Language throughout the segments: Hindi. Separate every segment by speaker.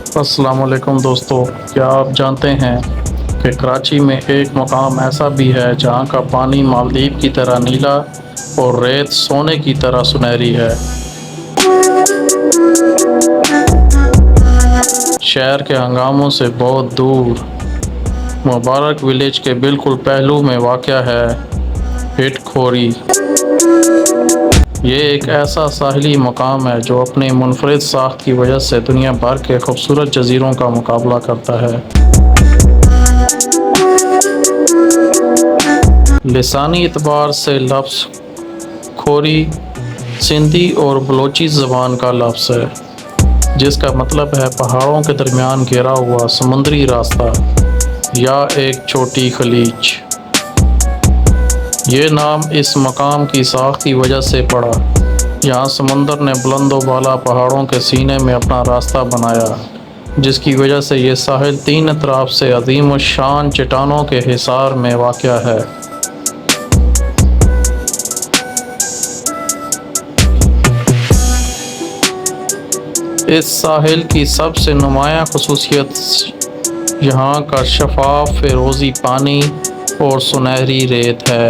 Speaker 1: अस्सलाम वालेकुम दोस्तों, क्या आप जानते हैं कि कराची में एक मकाम ऐसा भी है जहां का पानी मालदीव की तरह नीला और रेत सोने की तरह सुनहरी है। शहर के हंगामों से बहुत दूर मुबारक विलेज के बिल्कुल पहलू में वाक़या है हिटखोरी। ये एक ऐसा साहिली मकाम है जो अपने मुनफरिद साख्त की वजह से दुनिया भर के खूबसूरत जजीरों का मुकाबला करता है। लिसानी एतबार से लफ्ज़ खोरी सिंधी और बलोची ज़बान का लफ्ज़ है जिसका मतलब है पहाड़ों के दरमियान घिरा हुआ समुद्री रास्ता या एक छोटी खलीज। ये नाम इस मकाम की साख की वजह से पड़ा। यहाँ समंदर ने बुलंदो बाला पहाड़ों के सीने में अपना रास्ता बनाया, जिसकी वजह से ये साहिल तीन अतराफ से अजीम व शान चट्टानों के हिसार में वाक़या है। इस साहिल की सबसे नुमायाँ खुसूसियत यहाँ का शफाफ फिरोज़ी पानी और सुनहरी रेत है।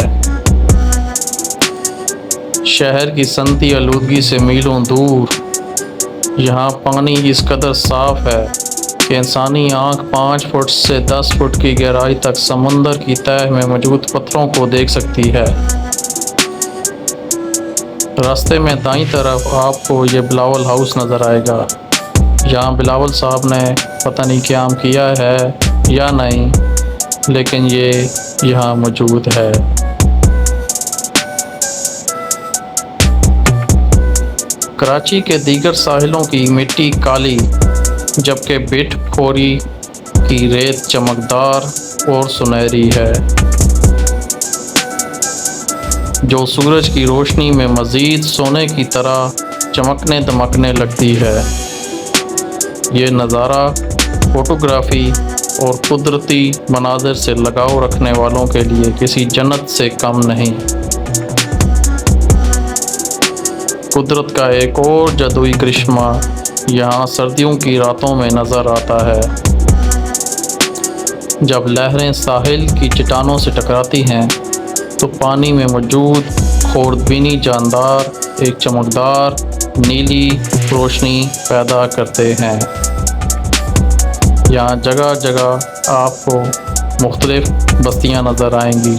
Speaker 1: शहर की सनती आलूदगी से मीलों दूर यहाँ पानी इस कदर साफ़ है कि इंसानी आँख 5 फुट से 10 फुट की गहराई तक समंदर की तह में मौजूद पत्थरों को देख सकती है। रास्ते में दाईं तरफ आपको ये बिलावल हाउस नज़र आएगा। यहाँ बिलावल साहब ने पता नहीं क़याम किया है या नहीं, लेकिन ये यहाँ मौजूद है। कराची के दीगर साहिलों की मिट्टी काली, जबकि हिटखोरी की रेत चमकदार और सुनहरी है, जो सूरज की रोशनी में मज़ीद सोने की तरह चमकने दमकने लगती है। ये नज़ारा फ़ोटोग्राफ़ी और कुदरती मनाज़र से लगाव रखने वालों के लिए किसी जन्नत से कम नहीं। कुदरत का एक और जादुई करिश्मा यहाँ सर्दियों की रातों में नज़र आता है, जब लहरें साहिल की चट्टानों से टकराती हैं तो पानी में मौजूद खुर्दबीनी जानदार एक चमकदार नीली रोशनी पैदा करते हैं। यहाँ जगह जगह आपको मुख्तलिफ बस्तियाँ नज़र आएंगी।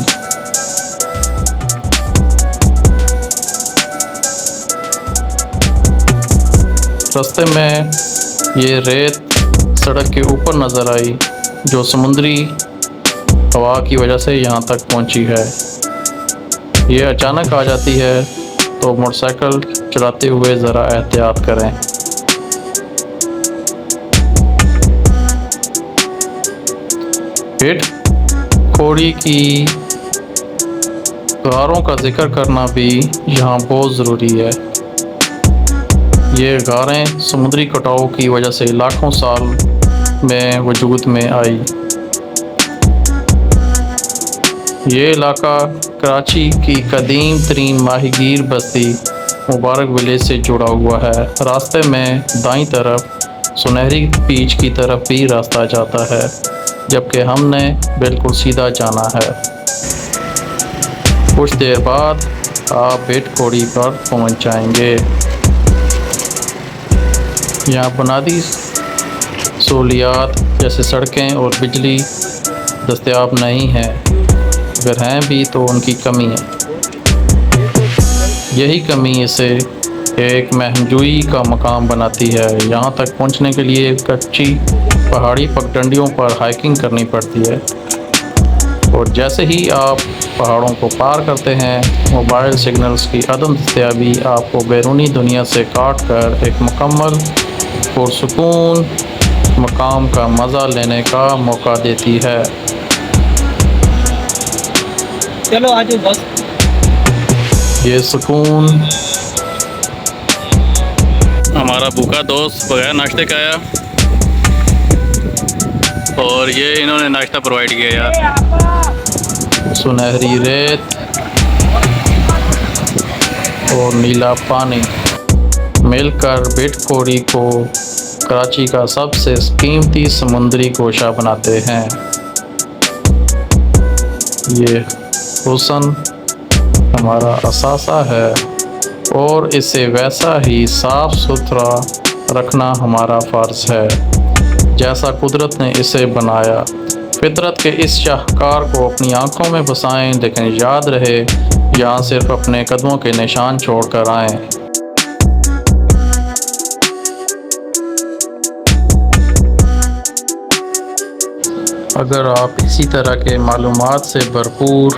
Speaker 1: रास्ते में ये रेत सड़क के ऊपर नज़र आई, जो समुद्री हवा की वजह से यहाँ तक पहुँची है। ये अचानक आ जाती है तो मोटरसाइकिल चलाते हुए ज़रा एहतियात करें। हिटखोरी की गारों का जिक्र करना भी यहाँ बहुत ज़रूरी है। ये गारें समुद्री कटाव की वजह से लाखों साल में वजूद में आई। ये इलाका कराची की कदीम तरीन माहीगीर बस्ती मुबारक विलेज से जुड़ा हुआ है। रास्ते में दाईं तरफ सुनहरी बीच की तरफ भी रास्ता जाता है, जबकि हमने बिल्कुल सीधा जाना है। कुछ देर बाद आप हिटखोरी पर पहुंच जाएंगे। यहाँ बुनियादी सहूलियात जैसे सड़कें और बिजली दस्तयाब नहीं हैं, अगर हैं भी तो उनकी कमी है। यही कमी इसे एक महंजूई का मकाम बनाती है। यहाँ तक पहुँचने के लिए कच्ची पहाड़ी पगडंडियों पर हाइकिंग करनी पड़ती है, और जैसे ही आप पहाड़ों को पार करते हैं, मोबाइल सिग्नल्स की अदम दस्तयाबी आपको बैरूनी दुनिया से काट कर एक मुकम्मल पुरसुकून मकाम का मज़ा लेने का मौका देती है।
Speaker 2: चलो आज बस
Speaker 1: ये सुकून
Speaker 3: हमारा भूखा दोस्त बगैर नाश्ते का आया और ये इन्होंने नाश्ता प्रोवाइड किया यार।
Speaker 1: सुनहरी रेत और नीला पानी मिलकर हिटखोरी को कराची का सबसे कीमती समुद्री गोशा बनाते हैं। ये हुस्न हमारा असासा है और इसे वैसा ही साफ़ सुथरा रखना हमारा फ़र्ज़ है जैसा कुदरत ने इसे बनाया। फितरत के इस शाहकार को अपनी आँखों में बसाएं, लेकिन याद रहे यहाँ सिर्फ अपने कदमों के निशान छोड़ कर आएँ। अगर आप इसी तरह के मालूमात से भरपूर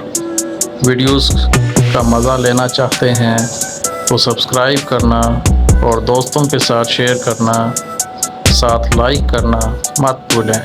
Speaker 1: वीडियोस का मज़ा लेना चाहते हैं तो सब्सक्राइब करना और दोस्तों के साथ शेयर करना, साथ लाइक करना मत भूलें।